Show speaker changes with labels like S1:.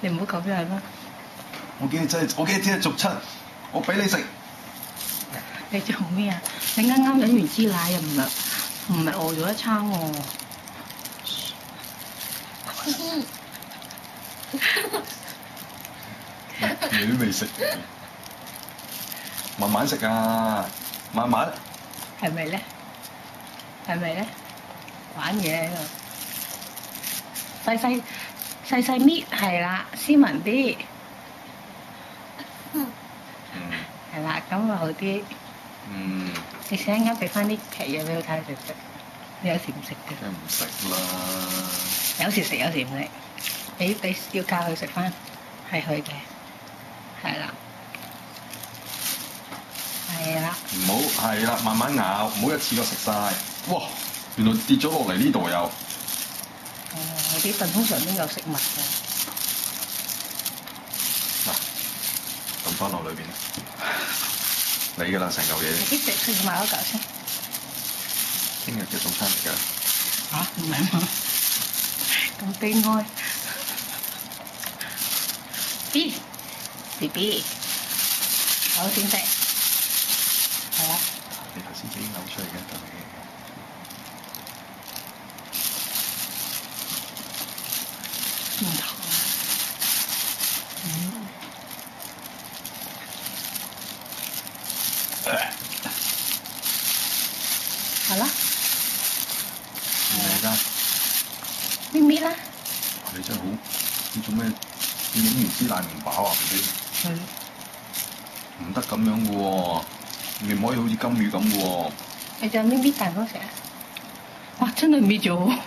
S1: 你唔好講出嚟啦。
S2: 我見你真係，我見你真係逐七，我俾你食。
S1: 你做咩啊？你啱啱飲完支奶又唔係餓咗一餐喎。
S2: 你都未食，慢慢食啊，慢慢。
S1: 係咪咧？係咪咧？玩嘢喺度，細搣係啦，斯文啲。係啦，咁咪好啲。你試一間俾翻啲皮嘢俾佢睇下食唔食？你有時唔食嘅。
S2: 梗係唔食啦。
S1: 有時食，有時唔食。你要教佢食翻，係佢嘅。係啦。係啦。
S2: 唔好係啦，慢慢咬，唔好一次過食晒。哇！原來跌咗落嚟呢度有。
S1: 啲燉通常都有食物嘅。
S2: 嗱，抌翻落裏邊啦。你㗎啦，成嚿嘢。
S1: 啲食埋嗰嚿先。
S2: 聽日嘅早餐嚟㗎。
S1: 嚇？唔係嘛？咁悲哀。B，好先食。係啦。
S2: 你頭先自己嘔出嚟嘅就係。
S1: 唔同。係啦。
S2: 嚟啦。
S1: 搣啦。
S2: 你真係好，你做咩？你飲完支奶唔飽啊？嗰啲。唔得咁樣嘅喎，你唔可以好似金魚咁嘅喎。
S1: 你就搣蛋糕食啊！哇！真係搣咗。